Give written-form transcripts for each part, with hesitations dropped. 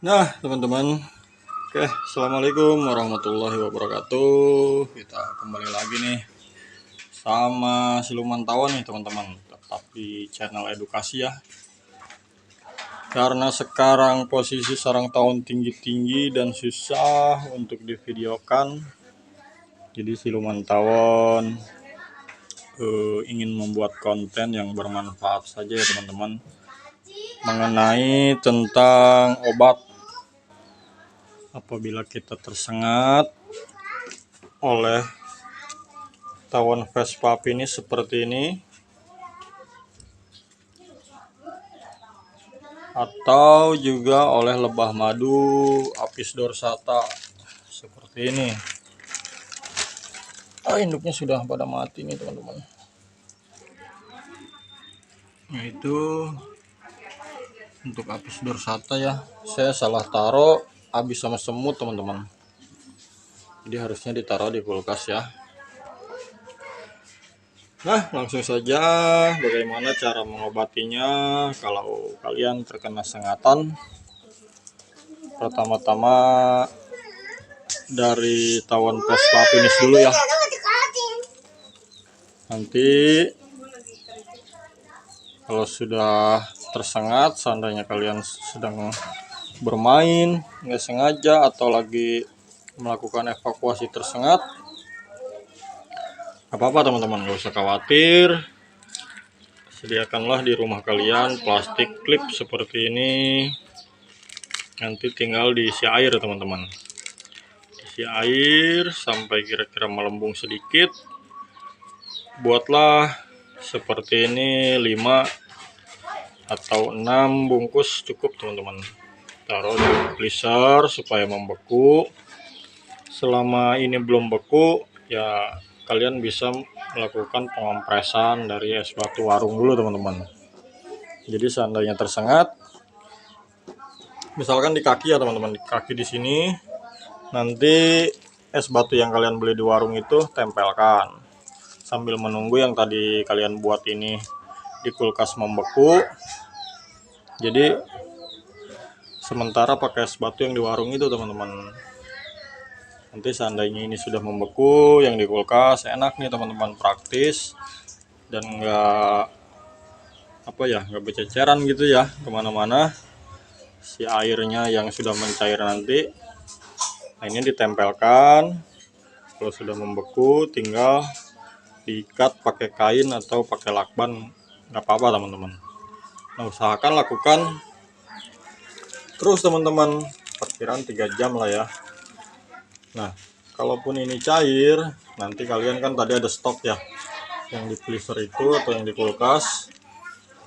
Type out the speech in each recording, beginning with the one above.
Nah, teman-teman, oke, assalamualaikum warahmatullahi wabarakatuh. Kita kembali lagi nih sama siluman tawon nih, teman-teman. Tetap di channel edukasi ya. Karena sekarang posisi sarang tawon tinggi-tinggi dan susah untuk divideokan, jadi siluman tawon ingin membuat konten yang bermanfaat saja ya, teman-teman, mengenai tentang obat apabila kita tersengat oleh tawon Vespa ini seperti ini, atau juga oleh lebah madu Apis dorsata seperti ini. Induknya sudah pada mati nih, teman-teman. Nah, itu untuk Apis dorsata ya, saya salah taruh habis sama semut, teman-teman. Jadi harusnya ditaruh di kulkas ya. Nah, langsung saja bagaimana cara mengobatinya kalau kalian terkena sengatan. Pertama-tama dari tawon Vespa finish dulu ya. Nanti kalau sudah tersengat, seandainya kalian sedang bermain nggak sengaja atau lagi melakukan evakuasi tersengat, apa-apa teman-teman, nggak usah khawatir. Sediakanlah di rumah kalian plastik klip seperti ini. Nanti tinggal diisi air, teman-teman. Isi air sampai kira-kira melembung sedikit. Buatlah seperti ini 5 atau 6 bungkus cukup, teman-teman. Taruh di freezer supaya membeku. Selama ini belum beku ya, kalian bisa melakukan pengompresan dari es batu warung dulu, teman-teman. Jadi seandainya tersengat, misalkan di kaki ya, teman-teman, di kaki di sini, nanti es batu yang kalian beli di warung itu tempelkan sambil menunggu yang tadi kalian buat ini di kulkas membeku. Jadi sementara pakai es batu yang di warung itu, teman-teman. Nanti seandainya ini sudah membeku, yang di kulkas enak nih, teman-teman, praktis dan nggak bececeran gitu ya kemana-mana. Si airnya yang sudah mencair nanti, nah ini ditempelkan. Kalau sudah membeku tinggal diikat pakai kain atau pakai lakban, nggak apa-apa, teman-teman. Nah, usahakan lakukan terus, teman-teman, perkiraan 3 jam lah ya. Nah, kalaupun ini cair, nanti kalian kan tadi ada stok ya, yang di freezer itu atau yang di kulkas.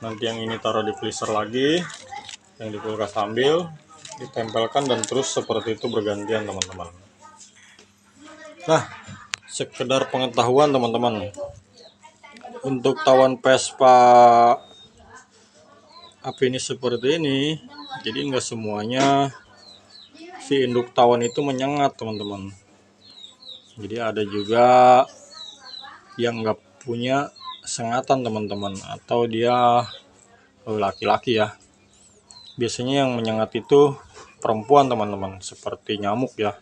Nanti yang ini taruh di freezer lagi, yang di kulkas ambil, ditempelkan, dan terus seperti itu bergantian, teman-teman. Nah, sekedar pengetahuan, teman-teman, untuk tawon Vespa ini seperti ini, jadi nggak semuanya si induk tawon itu menyengat, teman-teman. Jadi ada juga yang nggak punya sengatan, teman-teman, atau dia laki-laki ya. Biasanya yang menyengat itu perempuan, teman-teman, seperti nyamuk ya.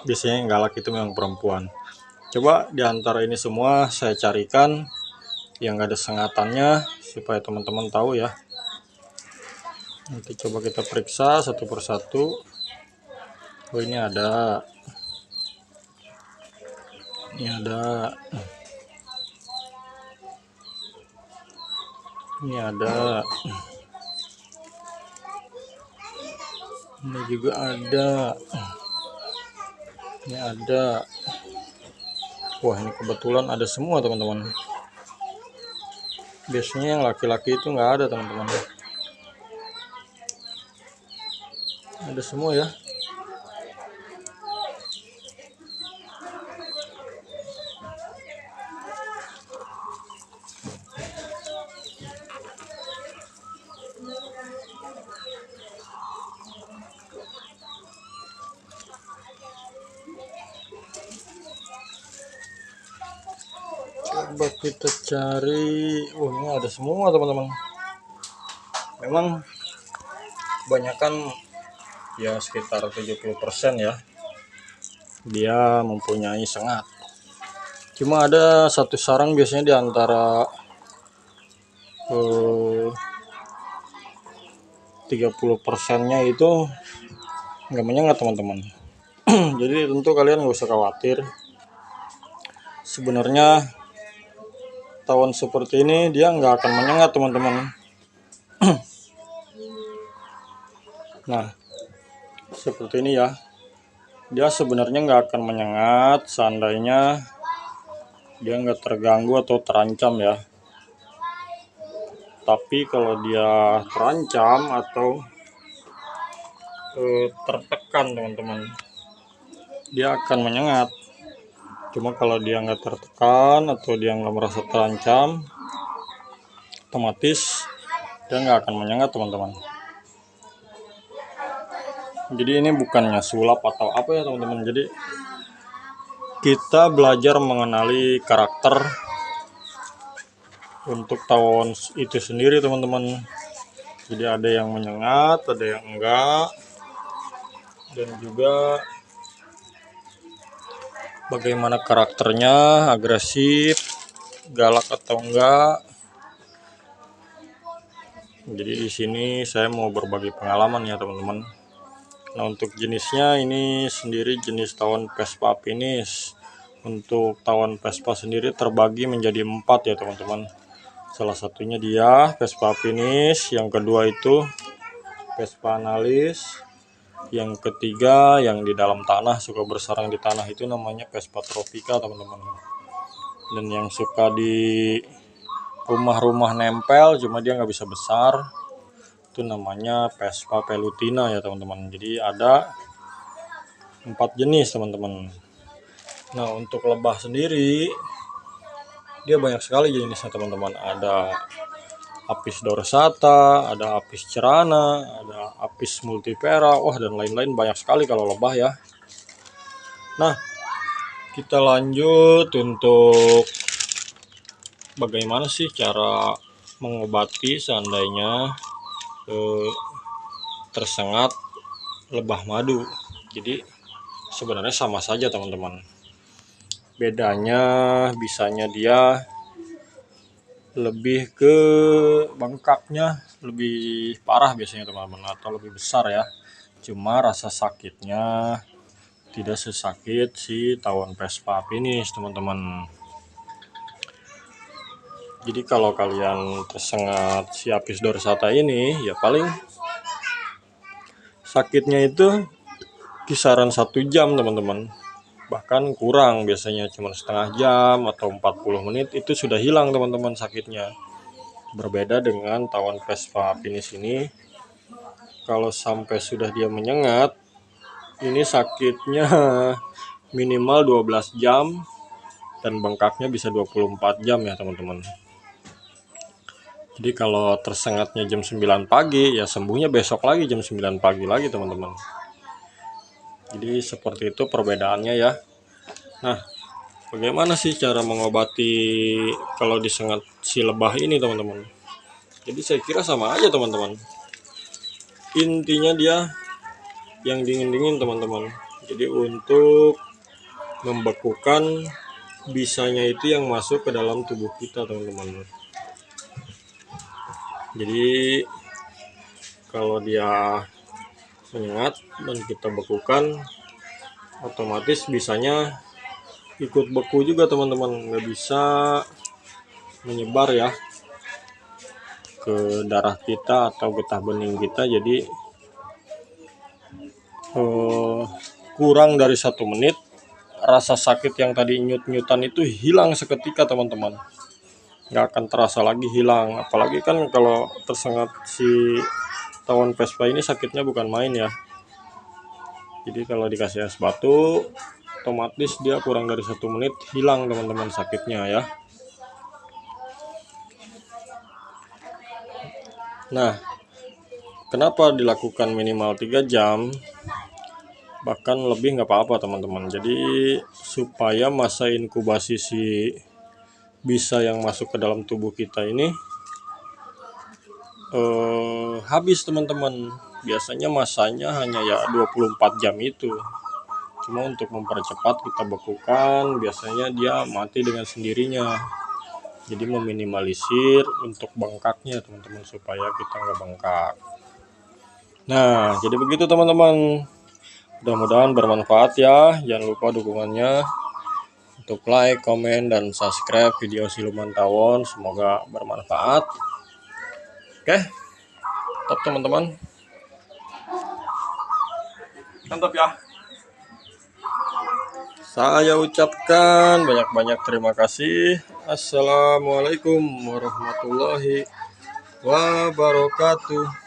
Biasanya yang galak itu memang perempuan. Coba di antara ini semua saya carikan yang nggak ada sengatannya supaya teman-teman tahu ya. Nanti coba kita periksa satu persatu. Oh, ini ada. Ini ada. Ini ada. Ini juga ada. Ini ada. Wah, ini kebetulan ada semua, teman-teman. Biasanya yang laki-laki itu nggak ada, teman-teman. Ada semua ya. Coba kita cari. Oh, ini ada semua, teman-teman. Memang kebanyakan ya sekitar 70% ya dia mempunyai sengat. Cuma ada satu sarang biasanya di antara 30%-nya itu nggak menyengat teman-teman. Jadi tentu kalian nggak usah khawatir. Sebenarnya tawon seperti ini dia nggak akan menyengat teman-teman. Nah seperti ini ya, dia sebenarnya nggak akan menyengat seandainya dia nggak terganggu atau terancam ya. Tapi kalau dia terancam atau tertekan teman-teman, dia akan menyengat. Cuma kalau dia nggak tertekan atau dia nggak merasa terancam, otomatis dia nggak akan menyengat teman-teman. Jadi ini bukannya sulap atau apa ya teman-teman. Jadi kita belajar mengenali karakter untuk tawon itu sendiri teman-teman. Jadi ada yang menyengat, ada yang enggak, dan juga bagaimana karakternya, agresif, galak atau enggak. Jadi di sini saya mau berbagi pengalaman ya teman-teman. Nah untuk jenisnya ini sendiri jenis tawon Vespa Finish. Untuk tawon Vespa sendiri terbagi menjadi 4 ya teman-teman. Salah satunya dia Vespa Finish, yang kedua itu Vespa Analis, yang ketiga yang di dalam tanah suka bersarang di tanah itu namanya Vespa Tropika teman-teman. Dan yang suka di rumah-rumah nempel cuma dia nggak bisa besar itu namanya Vespa Velutina ya teman-teman. Jadi ada 4 jenis teman-teman. Nah untuk lebah sendiri dia banyak sekali jenisnya teman-teman. Ada Apis dorsata, ada Apis cerana, ada Apis multifera, wah dan lain-lain banyak sekali kalau lebah ya. Nah kita lanjut untuk bagaimana sih cara mengobati seandainya tersengat lebah madu. Jadi sebenarnya sama saja teman-teman. Bedanya bisanya dia lebih ke bengkaknya lebih parah biasanya teman-teman, atau lebih besar ya. Cuma rasa sakitnya tidak sesakit si tawon Vespa Finish teman-teman. Jadi kalau kalian tersengat si Apis dorsata ini ya paling sakitnya itu kisaran 1 jam teman-teman, bahkan kurang, biasanya cuma setengah jam atau 40 menit itu sudah hilang teman-teman sakitnya. Berbeda dengan tawon Vespa Finish ini, kalau sampai sudah dia menyengat ini sakitnya minimal 12 jam dan bengkaknya bisa 24 jam ya teman-teman. Jadi kalau tersengatnya jam 9 pagi ya sembuhnya besok lagi jam 9 pagi lagi teman-teman. Jadi seperti itu perbedaannya ya. Nah bagaimana sih cara mengobati kalau disengat si lebah ini teman-teman? Jadi saya kira sama aja teman-teman. Intinya dia yang dingin-dingin teman-teman. Jadi untuk membekukan bisanya itu yang masuk ke dalam tubuh kita teman-teman. Jadi kalau dia menyengat dan kita bekukan, otomatis bisanya ikut beku juga teman-teman, nggak bisa menyebar ya ke darah kita atau getah bening kita. Jadi kurang dari 1 menit rasa sakit yang tadi nyut-nyutan itu hilang seketika teman-teman, nggak akan terasa lagi hilang. Apalagi kan kalau tersengat si tawon Vespa ini sakitnya bukan main ya. Jadi kalau dikasih es batu otomatis dia kurang dari 1 menit hilang teman-teman sakitnya ya. Nah kenapa dilakukan minimal 3 jam bahkan lebih nggak apa-apa teman-teman. Jadi supaya masa inkubasi si bisa yang masuk ke dalam tubuh kita ini habis teman-teman. biasanya masanya hanya ya 24 jam itu. Cuma untuk mempercepat kita bekukan, biasanya dia mati dengan sendirinya. Jadi meminimalisir untuk bengkaknya teman-teman, supaya kita nggak bengkak. Nah, jadi begitu teman-teman. Mudah-mudahan bermanfaat ya. Jangan lupa dukungannya untuk like, komen, dan subscribe video siluman tawon. Semoga bermanfaat. Oke, top teman-teman. Mantap ya. Saya ucapkan banyak-banyak terima kasih. Assalamualaikum warahmatullahi wabarakatuh.